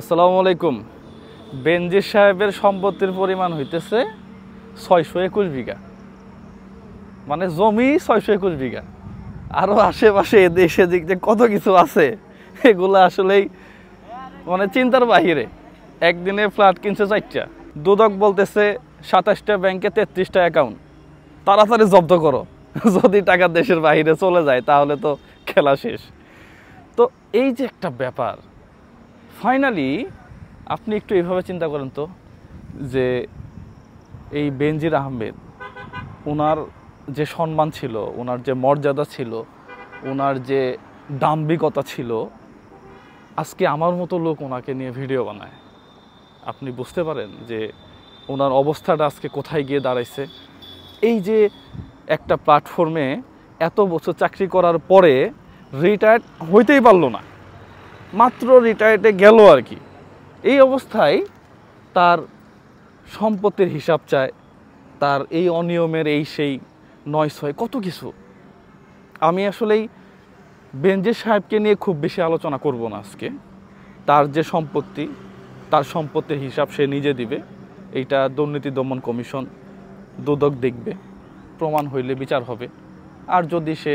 আসসালামু আলাইকুম। বেনজির সাহেবের সম্পত্তির পরিমাণ হইতেছে 621 বিঘা, মানে জমি 621 বিঘা। আরও আশেপাশে দেশে দিক যে কত কিছু আছে এগুলো আসলেই মানে চিন্তার বাহিরে। একদিনে ফ্ল্যাট কিনছে 4টা, দুদক বলতেছে 27টা ব্যাংকে 33টা অ্যাকাউন্ট, তাড়াতাড়ি জব্দ করো। যদি টাকা দেশের বাহিরে চলে যায় তাহলে তো খেলা শেষ। তো এই যে একটা ব্যাপার, ফাইনালি আপনি একটু এইভাবে চিন্তা করেন তো, যে এই বেনজির আহমেদ, ওনার যে সম্মান ছিল, ওনার যে মর্যাদা ছিল, ওনার যে দাম্ভিকতা ছিল, আজকে আমার মতো লোক ওনাকে নিয়ে ভিডিও বানায়। আপনি বুঝতে পারেন যে ওনার অবস্থাটা আজকে কোথায় গিয়ে দাঁড়াইছে। এই যে একটা প্ল্যাটফর্মে এত বছর চাকরি করার পরে রিটায়ার্ড হইতেই পারলো না, মাত্র রিটায়ার্ডে গেল আর কি। এই অবস্থায় তার সম্পত্তির হিসাব চায়, তার এই অনিয়মের এই সেই 9-6 কত কিছু। আমি আসলেই বেনজির সাহেবকে নিয়ে খুব বেশি আলোচনা করব না আজকে। তার যে সম্পত্তি, তার সম্পত্তির হিসাব সে নিজে দিবে। এইটা দুর্নীতি দমন কমিশন, দুদক দেখবে, প্রমাণ হইলে বিচার হবে। আর যদি সে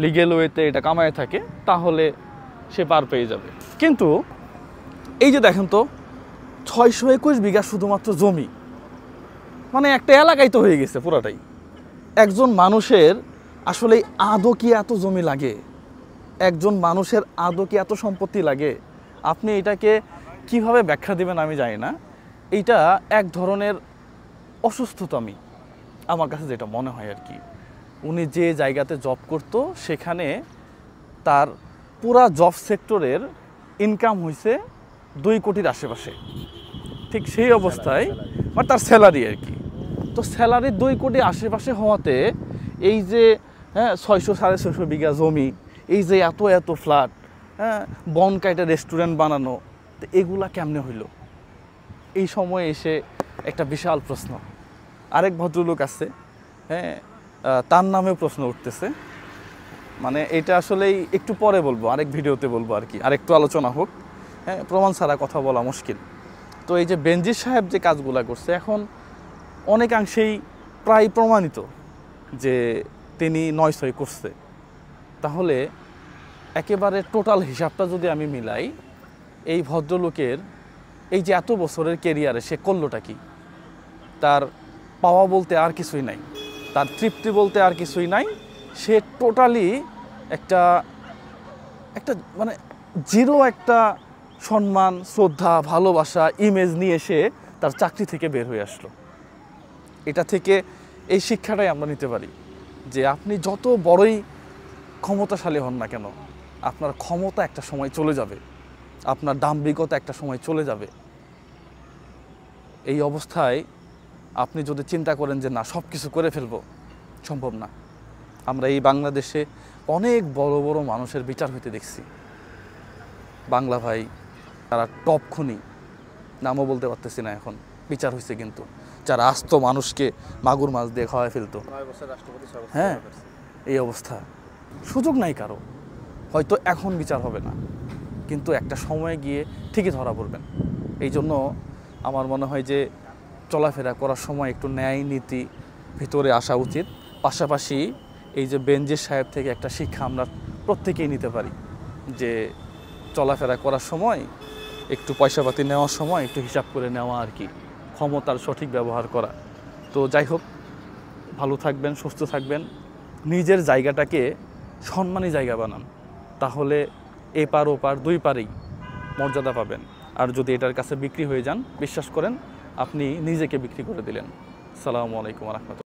লিগ্যাল ওয়েতে এটা কামায় থাকে তাহলে সে পার পেয়ে যাবে। কিন্তু এই যে দেখেন তো, 621 বিঘা শুধুমাত্র জমি, মানে একটা এলাকায় তো হয়ে গেছে পুরাটাই। একজন মানুষের আসলে আদৌ কি এত জমি লাগে? একজন মানুষের আদৌ কি এত সম্পত্তি লাগে? আপনি এটাকে কিভাবে ব্যাখ্যা দিবেন আমি জানি না। এইটা এক ধরনের অসুস্থতামি আমার কাছে যেটা মনে হয় আর কি। উনি যে জায়গাতে জব করতো সেখানে তার পুরা জব সেক্টরের ইনকাম হয়েছে 2 কোটির আশেপাশে। ঠিক সেই অবস্থায় মানে তার স্যালারি আর কি। তো স্যালারি 2 কোটি আশেপাশে হওয়াতে এই যে 600-650 বিঘা জমি, এই যে এত এত ফ্ল্যাট, বন কাইটে রেস্টুরেন্ট বানানো, তো এগুলা কেমনে হইল? এই সময়ে এসে একটা বিশাল প্রশ্ন। আরেক ভদ্রলোক আছে, তার নামেও প্রশ্ন উঠতেছে। মানে এটা আসলেই একটু পরে বলবো, আরেক ভিডিওতে বলবো আর কি, আরেকটু আলোচনা হোক। প্রমাণ ছাড়া কথা বলা মুশকিল। তো এই যে বেনজির সাহেব যে কাজগুলো করছে, এখন অনেকাংশেই প্রায় প্রমাণিত যে তিনি 9-6 করছে। তাহলে একেবারে টোটাল হিসাবটা যদি আমি মিলাই, এই ভদ্রলোকের এই যে এত বছরের কেরিয়ারে সে করলোটা কি? তার পাওয়া বলতে আর কিছুই নাই, তার তৃপ্তি বলতে আর কিছুই নাই। সে টোটালি একটা মানে জিরো একটা সম্মান, শ্রদ্ধা, ভালোবাসা, ইমেজ নিয়ে সে তার চাকরি থেকে বের হয়ে আসলো। এটা থেকে এই শিক্ষাটাই আমরা নিতে পারি যে আপনি যত বড়ই ক্ষমতাশালী হন না কেন, আপনার ক্ষমতা একটা সময় চলে যাবে, আপনার দাম্ভিকতা একটা সময় চলে যাবে। এই অবস্থায় আপনি যদি চিন্তা করেন যে না সব কিছু করে ফেলবো, সম্ভব না। আমরা এই বাংলাদেশে অনেক বড় বড় মানুষের বিচার হইতে দেখছি। বাংলা ভাই তারা টপ খুনি, নামও বলতে পারতেছি না এখন, বিচার হয়েছে। কিন্তু যারা আস্ত মানুষকে মাগুর মাছ দিয়ে খাওয়ায় ফেলতো, এই অবস্থা, সুযোগ নাই কারো। হয়তো এখন বিচার হবে না, কিন্তু একটা সময় গিয়ে ঠিকই ধরা পড়বেন। এই জন্য আমার মনে হয় যে চলাফেরা করার সময় একটু ন্যায় নীতি ভিতরে আসা উচিত। পাশাপাশি এই যে বেনজির সাহেব থেকে একটা শিক্ষা আমরা প্রত্যেকেই নিতে পারি, যে চলাফেরা করার সময় একটু পয়সাপাতি নেওয়ার সময় একটু হিসাব করে নেওয়া আর কি, ক্ষমতার সঠিক ব্যবহার করা। তো যাই হোক, ভালো থাকবেন, সুস্থ থাকবেন, নিজের জায়গাটাকে সম্মানী জায়গা বানান, তাহলে এপার ওপার 2 পারেই মর্যাদা পাবেন। আর যদি এটার কাছে বিক্রি হয়ে যান, বিশ্বাস করেন আপনি নিজেকে বিক্রি করে দিলেন। আসসালামু আলাইকুম ওয়া রাহমাতুল্লাহ।